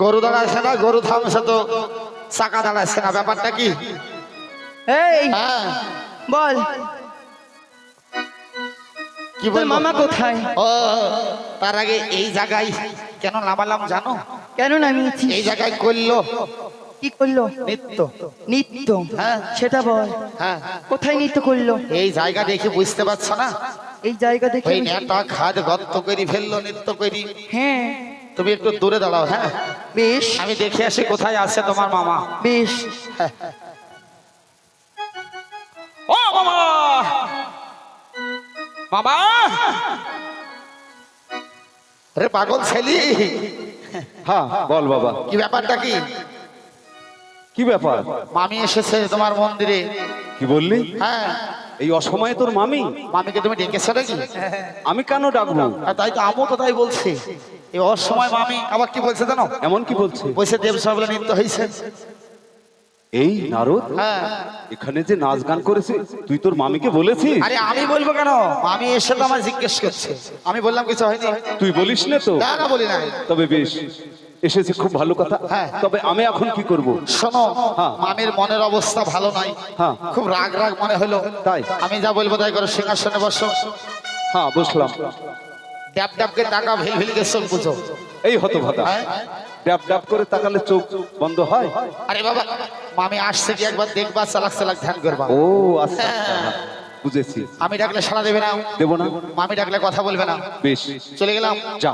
গরু দাঁড়াচ্ছে না, গরু থামছে তো চাকা দাঁড়াচ্ছে না, ব্যাপারটা কি? এই হ্যাঁ বল কি তোর বলবো? মামা কোথায়? ও তার আগে এই জায়গায় কেন নামালাম জানো? কেন নামিয়েছিস? এই জায়গায় করলো কি করলো? নৃত্য। নৃত্য? হ্যাঁ সেটা বল, হ্যাঁ, কোথায় নৃত্য করলো? এই জায়গা দেখে বুঝতে পারছো না? এই জায়গা দেখে ওই নেতা খাদ গর্ত করি ফেললো নৃত্য করি। হ্যাঁ তুমি একটু দূরে দাঁড়াও। হ্যাঁ বেশ আমি দেখে আসি কোথায় আছে তোমার মামা। বেশ। ও মামা, মামা রে পাগল ছেলি, হ্যাঁ বল বাবা, কি ব্যাপারটা কি? কি ব্যাপার? মামি এসেছে তোমার মন্দিরে। কি বললি? হ্যাঁ এই অসময়ে তোর মামি? মামিকে তুমি ডেকেছো নাকি? আমি কেন ডাকবো? তাই তো আমিও তো তাই বলছি। এই অসময় মামি আবার কি বলছে জানো? এমন কি বলছে? বলছে দেব সাহেবের নৃত্য হয়েছে। এই নারদ, হ্যাঁ এখানে যে নাচ গান করেছে তুই তোর মামিকে বলেছিস? আরে আমি বলবো কেন, মামি এসে তো আমার জিজ্ঞেস করছে, আমি বললাম কিছু হয়নি। তুই বলিস না তো? না না বলি না। তবে বেশ, এসেছে খুব ভালো কথা। হ্যাঁ। তবে আমি এখন কি করব? শোনো, হ্যাঁ। মামির মনের অবস্থা ভালো নাই। হ্যাঁ। খুব রাগ রাগ মনে হলো। তাই? আমি যা বলবো তাই করো, সিংহাসনে বসো। হ্যাঁ বসলাম। ড্যাব ড্যাবকে টাকা ভিল ভিলকে চোখ বুঝো। এই হতভাগা, হ্যাঁ? ডাব ডাব করে তাকালে চোখ বন্ধ হয়? আরে বাবা, মামি আসছে কি একবার দেখবা, চালাক চালাক ধ্যান করবা। ও আচ্ছা আচ্ছা, বুঝেছি। আমি ডাকলে সাড়া দেবে না, দেব না? মামি ডাকলে কথা বলবে না। বেশ, চলে গেলাম। যা।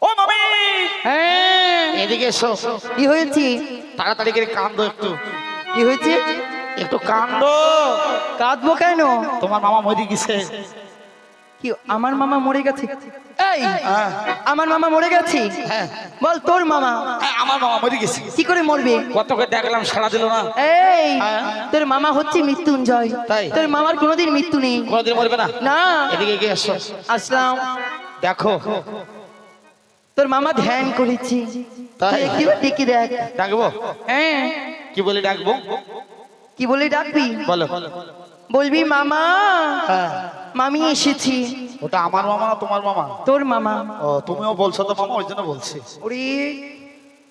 ও মামি, হ্যাঁ এদিকে এসো। কি হয়েছে? তাড়াতাড়ি করে কান্দো একটু, কি হয়েছে? একটু কান্দো। কাঁদবো কেন? তোমার মামা মরে গেছে। কি আমার মামা মরে গেছে? এই হ্যাঁ, আমার মামা মরে গেছে? হ্যাঁ, বল তোর মামা হ্যাঁ, আমার মামা মরে গেছে। কি করে মরবে? কত করে দেখলাম, সাড়া দিল না। এই হ্যাঁ। তোর মামা হচ্ছে মৃত্যুঞ্জয়। তাই? তোর মামার কোনোদিন মৃত্যু নেই। কোনদিন মরবে না। না। এদিকে এগিয়ে এসো, আসলাম। দেখো। তোর মামা ধ্যান করেছি, তাই? তুই একটিবার ডেকে দেখ। ডাকবো? হ্যাঁ, কি বলে ডাকবো? কি বলে ডাকবি? বলো। বলবি মামা, হ্যাঁ, মামি এসেছি। ওটা আমার মামা না তোমার মামা? তোর মামা। ও, তুমিও বলছো তো মামা, ওই জন্য বলছি। ওরে,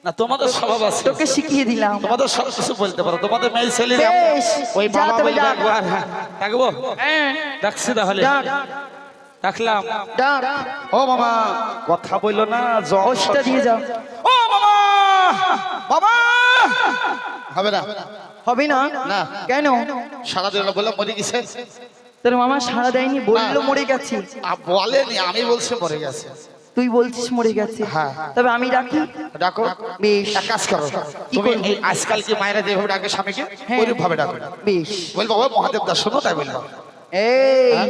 না তোমাদের স্বভাব আছে, তোকে শিখিয়ে দিলাম। তোমাদের সব কিছু বলতে পারো, তোমাদের মেয়ে ছেলে। বেশ, ওই যা মামা তবে বলবে ডাক। একবার। হ্যাঁ, ডাকবো? হ্যাঁ, ডাকছি তাহলে। ডাক, ডাকলাম। ডাক। ও মামা, কথা বললো না, ওষটা দিয়ে যাও। ও মামা, বাবা। হবে না, হবে না? না। কেন? সারা দিন বললাম মরে গেছে। তোর মামা সাড়া দেয়নি, বললো মরে গেছে। বলেনি, আমি বলছি মরে গেছে। তুই বলছিস মরে গেছে। হ্যাঁ। তবে আমি ডাকি। ডাকো। বেশ, এক কাজ করো, কি তুমি করবো? এই আজকাল কি মায়েরা যেভাবে ডাকে স্বামীকে, হ্যাঁ। ওইরূপ ভাবে ডাকো। বেশ। বলবো ও মহাদেব দাস, শোনো, তাই বলবো। এই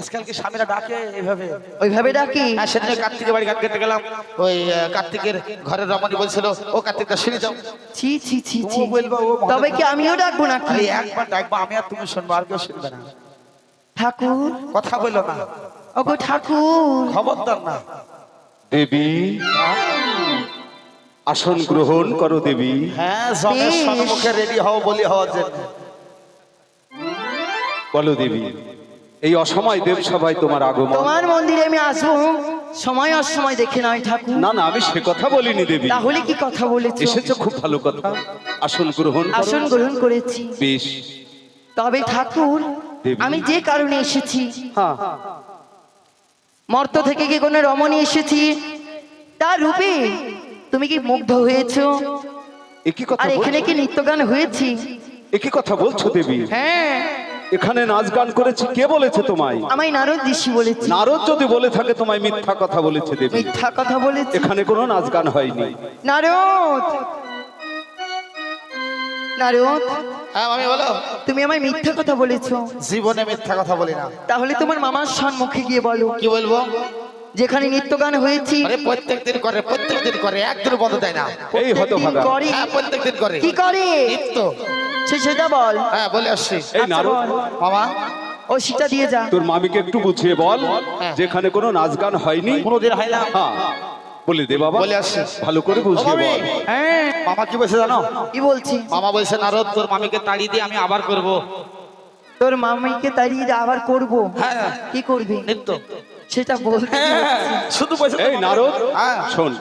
আজকাল কি স্বামীরা ডাকে এভাবে? ওইভাবে ডাকি? হ্যাঁ, সেদিন কার্তিকের বাড়ি গান করতে গেলাম, ওই কার্তিকের ঘরের রমণী বলছিল, ও কার্তিক দাস শুনে যাও। ছি ছি ছি ছি। তুমিও বলবা ও মহাদেব তবে কি দাস। আমিও ডাকবো নাকি? আরে একবার ডাকবো আমি, আর তুমি শুনবো, আর কেউ শুনবে না। ঠাকুর, কথা বললো না, ওগো ঠাকুর। খবরদার না। দেবী, আসন গ্রহণ করো দেবী। হ্যাঁ, জমের বেশ। সম্মুখে রেডি হও, বলি হওয়ার জন্য। বলো দেবী, এই অসময় দেব সভায় তোমার আগমন। তোমার মন্দিরে আমি আসবো সময় অসময় দেখে নয় ঠাকুর। না না, আমি সে কথা বলিনি দেবী। তাহলে কি কথা বলেছো? এসেছো খুব ভালো কথা, আসন গ্রহণ করো। আসন গ্রহণ করেছি। বেশ। তবে ঠাকুর, দেবী। আমি যে কারণে এসেছি, হ্যাঁ, মর্ত থেকে কি কোনো রমণী এসেছি, তার রূপে তুমি কি মুগ্ধ হয়েছো? একই কথা আর এখানে বলছো? কি নৃত্যগান হয়েছি? একই কথা বলছো দেবী? হ্যাঁ, এখানে নাচ গান করেছি, কে বলেছে তোমায়? আমায় নারদ ঋষি বলেছি। নারদ যদি বলে থাকে তোমায় মিথ্যা কথা বলেছে দেবী। মিথ্যা কথা বলেছি? এখানে কোনো নাচ গান হয়নি। নারদ, নারদ, হ্যাঁ মামি বলো। তুমি আমায় মিথ্যা কথা বলেছো। জীবনে মিথ্যা কথা বলি না। তাহলে তোমার মামার সম্মুখে গিয়ে বলো, কি বলবো? যেখানে নৃত্যগান হয়েছি আরে প্রত্যেকদিন করে, প্রত্যেকদিন করে, একদিন বন্ধ দেয় না। এই হতভাগা। করে। হ্যাঁ, প্রত্যেকদিন করে। কি করে? নিত্য। সেটা বল। হ্যাঁ, বলে আসছি। এই আচ্ছা, নারদ, বল। মামা, ও সেটা দিয়ে যা। তোর মামিকে একটু বুঝিয়ে বল, যেখানে কোনো নাচ গান হয়নি। কোনোদিন হয় না। হ্যাঁ, বলে দে বাবা, বলে আসছি। ভালো করে বুঝিয়ে মামি, বল। হ্যাঁ, মামা কি বলছে জানো? কি বলছি? মামা বলছে নারদ, তোর মামিকে তাড়িয়ে দিয়ে আমি আবার করব। তোর মামিকে তাড়িয়ে দিয়ে আবার করব? হ্যাঁ। কি করবি? নিত্য। সেটা বল। হ্যাঁ, শুধু বলছে। এই নারদ, হ্যাঁ। শোন,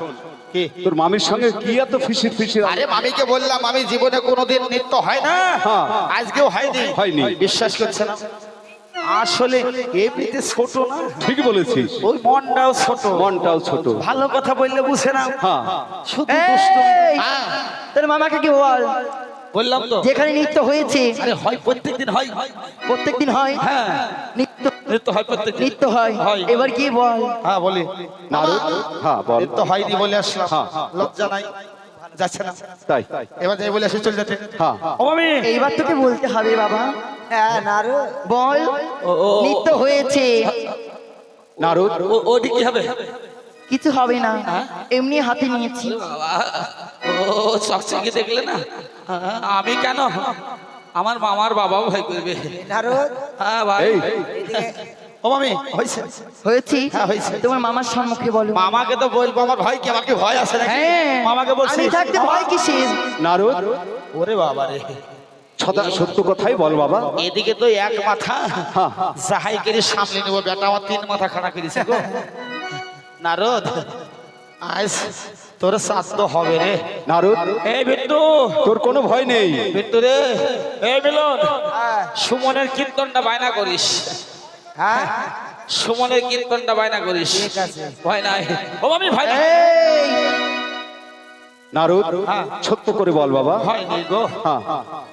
কি? তোর মামির সঙ্গে কি এত ফিসির ফিসির? আরে মামিকে বললাম আমি জীবনে কোনোদিন নৃত্য হয় না, হ্যাঁ। আজকেও হয়নি। হয়নি। বিশ্বাস করছে না? আসলে এমনিতে ছোট না, ঠিক বলেছিস, ওই মনটাও ছোট। মনটাও ছোট। ভালো কথা বললে বুঝে না, হ্যাঁ, শুধু দুষ্টুমি। এই, হ্যাঁ, তোর মামাকে কি বল, বললাম তো। যেখানে নৃত্য হয়েছে আরে হয় প্রত্যেকদিন হয়। প্রত্যেকদিন হয়, হ্যাঁ, নৃত্য নৃত্য হয় প্রত্যেকদিন। নৃত্য হয়। হয়। এবার কি বল, হ্যাঁ বলি। নারদ, হ্যাঁ বল। নৃত্য হয়নি বলে আসলাম, হ্যাঁ। লজ্জা নাই, যাচ্ছে না। তাই, এবার যাই বলে আসি, চলে যেতে। হ্যাঁ। ও মামি, এইবার তোকে বলতে হবে বাবা। হ্যাঁ নারু, বল, নৃত্য হয়েছে। নারদ, ওটি কি হবে? কিছু হবে না, এমনি হাতে নিয়েছি। ও চকচকে দেখলে না, আমি কেন, আমার মামার বাবাও ভয় করবে। নারু, হ্যাঁ ভাই, এই ও মামি, হয়েছে? হয়েছি, হ্যাঁ, হয়েছে। তোমার মামার সম্মুখে বলো। মামাকে তো বলবো, আমার ভয় কি, আমার কি ভয় আছে নাকি? হ্যাঁ, মামাকে বলছি। আমি থাকতে ভয় কিসের? নারদ, ওরে বাবা রে, সত্য কথাই বল বাবা। এদিকে তো এক মাথা, হ্যাঁ। যাহাই করে সামলে নেবো, বেটা আমার 3 মাথা খাড়া করেছে গো। নারদ, আজ তোর শ্রাদ্ধ হবে রে। নারদ, এই বিট্টু, তোর কোনো ভয় নেই। বিট্টু রে, এই মিলন, সুমনের কীর্তনটা বায়না করিস। হ্যাঁ সুমনের কীর্তনটা বায়না করিস। ঠিক আছে। ভয় নাই, ও আমি ভয় নাই। এই, নারদ, সত্য করে বল বাবা। হয়নি গো। হ্যাঁ,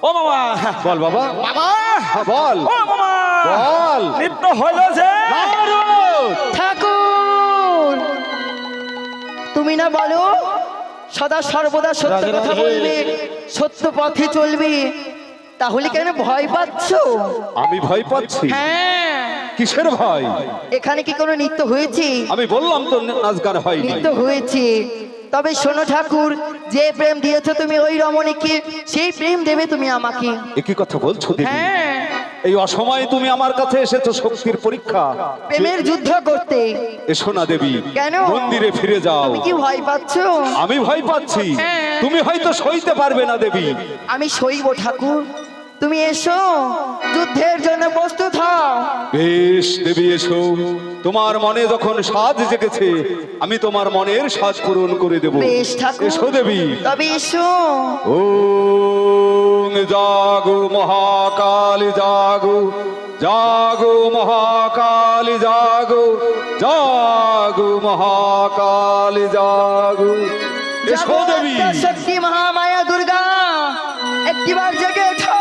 ও মামা, বল বাবা। মামা, হ্যাঁ বল, ও মামা, বল। নৃত্য হইল যে। নারদ, ঠাকুর, তুমি না বলো সদা সর্বদা সত্য রাধে কথা রাধে। বলবে, সত্য পথে চলবে, তাহলে কেন ভয় পাচ্ছো? আমি ভয় পাচ্ছি? হ্যাঁ, কিসের ভয়? এখানে কি কোনো নৃত্য হয়েছে? আমি বললাম তো নাচ গান হয়নি। নৃত্য হয়েছে, তবে শোনো ঠাকুর, যে প্রেম দিয়েছো তুমি ওই রমণীকে, সেই প্রেম দেবে তুমি আমাকে। একই কথা বলছো দেবী? হ্যাঁ, এই অসময়ে তুমি আমার কাছে এসেছো শক্তির পরীক্ষা। প্রেমের যুদ্ধ করতে। এসো না দেবী, কেন? মন্দিরে ফিরে যাও। তুমি কি ভয় পাচ্ছো? আমি ভয় পাচ্ছি, হ্যাঁ। তুমি হয়তো সইতে পারবে না দেবী। আমি সইব ঠাকুর, তুমি এসো, যুদ্ধের জন্য প্রস্তুত হও। বেশ দেবী, এসো। তোমার মনে যখন সাজ জেগেছে, আমি তোমার মনের সাজ পূরণ করে দেব। বেশ ঠাকুর, এসো দেবী। তবে এসো। ওম জাগো মহাকালী জাগো, জাগো মহাকালী জাগো, জাগো মহাকালী জাগো। এসো দেবী। জগৎ শক্তি মহামায়া দুর্গা, একটিবার জেগে ওঠো।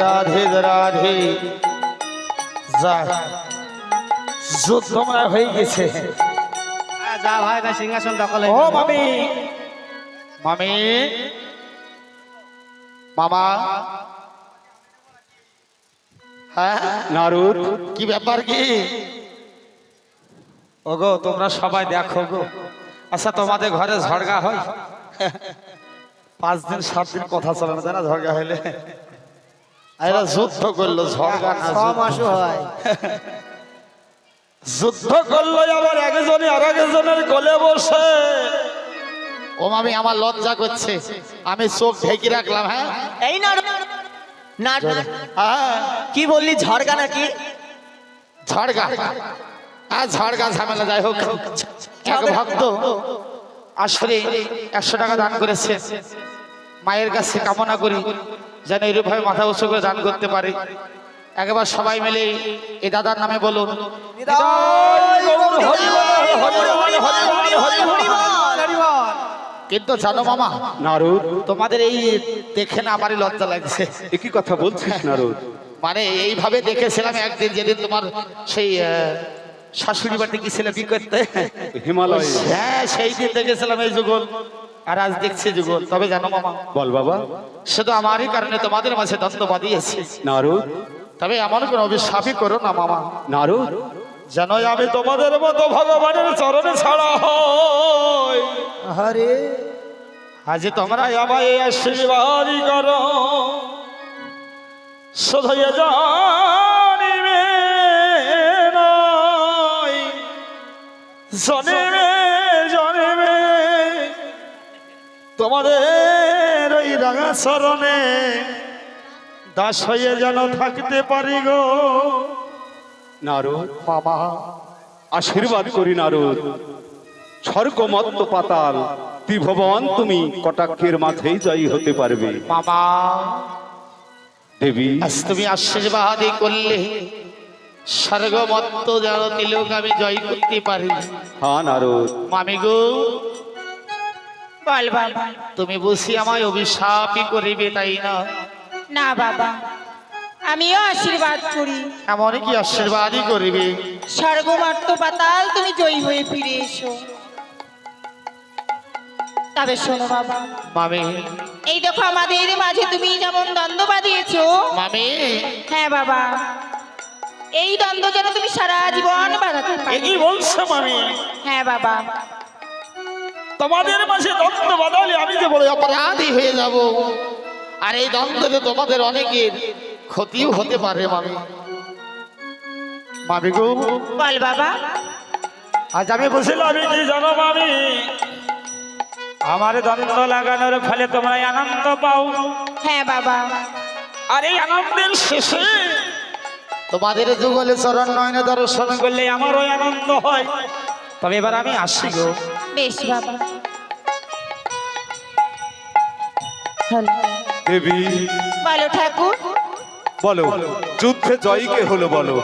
রাধে রাধে। যাক, যুদ্ধ মনে হয়ে গেছে। যা ভাই না সিংহাসন দখলে। ও মামি, মামি, মামা। হ্যাঁ, নারদ, কি ব্যাপার কি? ওগো তোমরা সবাই দেখো গো। আচ্ছা তোমাদের ঘরে ঝড়গা হয়? 5 দিন 7 দিন কথা চলে না জানা ঝড়গা হইলে। এরা যুদ্ধ করলো, ঝড়গা না 6 মাসও হয়। যুদ্ধ করলো, আবার একজনই আর একজনের কোলে বসে। ও মামি আমার লজ্জা করছে, আমি চোখ ঢেকে রাখলাম। হ্যাঁ এই না না হ্যাঁ, কি বললি ঝড়গা নাকি? ঝড়গা আর ঝড়গা ঝামেলা। যাই হোক, এক ভক্ত আসলে 100 টাকা দান করেছে। মায়ের কাছে কামনা করি যেন এইরূপভাবে মাথা উঁচু করে দান করতে পারে। একবার সবাই মিলে এই দাদার নামে বলুন। কিন্তু জানো মামা, নারদ, তোমাদের এই দেখে না আমারই লজ্জা লাগছে। একই কথা বলছিস নারদ? মানে এইভাবে দেখেছিলাম একদিন, যেদিন তোমার সেই শাশুড়ি বাড়িতে গেছিলে বিয়ে করতে। হিমালয়। হ্যাঁ, সেই দিন দেখেছিলাম এই যুগল, আর আজ দেখছি যুগল। তবে জানো মামা, বল বাবা। শুধু আমারই কারণে তোমাদের মাঝে দ্বন্দ্ব বাঁধিয়েছি। নারদ, তবে এমন কোনো অভিশাপই করো না মামা, নারদ, যেন আমি তোমাদের মতো ভগবানের চরণে ছাড়া হই। আরে আজ তোমরা আমায় আশীর্বাদ করো, শুধু জানিবে নয়, জনেবে জনেবে তোমাদের ওই রাঙা চরণে দাস হয়ে যেন থাকতে পারি গো নারদ, মামা। আশীর্বাদ করি নারদ। স্বর্গমত্ত পাতাল ত্রিভুবন তুমি কটাক্ষের মাঝেই জয়ী হতে পারবে। মামা, দেবী, আজ তুমি আশীর্বাদই করলে স্বর্গমত্ত যেন তিলক আমি জয় করতে পারি। হ্যাঁ নারদ, মামি গো, বল বাবা। তুমি বুঝি আমায় অভিশাপই করিবে তাই না? না বাবা, আমিও আশীর্বাদ করি। এমন কি আশীর্বাদই করিবে? স্বর্গমর্ত পাতাল তুমি জয়ী হয়ে ফিরে এসো। তবে শোনো বাবা, মামি, এই দেখো আমাদের মাঝে তুমি যেমন দ্বন্দ্ব বাঁধিয়েছো। মামি, হ্যাঁ বাবা, এই দ্বন্দ্ব যেন তুমি সারা জীবন বাঁধাতে এ পারো। কি বলছো মামি? হ্যাঁ বাবা, তোমাদের মাঝে দ্বন্দ্ব বাঁধালে আমি যে বড় অপরাধী হয়ে যাব, আর এই দ্বন্দ্বে তোমাদের অনেকের ক্ষতিও হতে পারে মামি। মামি গো, বল বাবা। আজ আমি বুঝলাম কি জানো মামি, আমার দ্বন্দ্ব লাগানোর ফলে তোমরা আনন্দ পাও, হ্যাঁ বাবা, আর এই আনন্দের শেষে তোমাদের যুগলে চরণ নয়নে দর্শন করলে আমারও আনন্দ হয়। তবে এবার আমি আসি গো। বেশ বাবা। দেবী, বলো ঠাকুর। বলো যুদ্ধে জয়ী কে হলো বলো?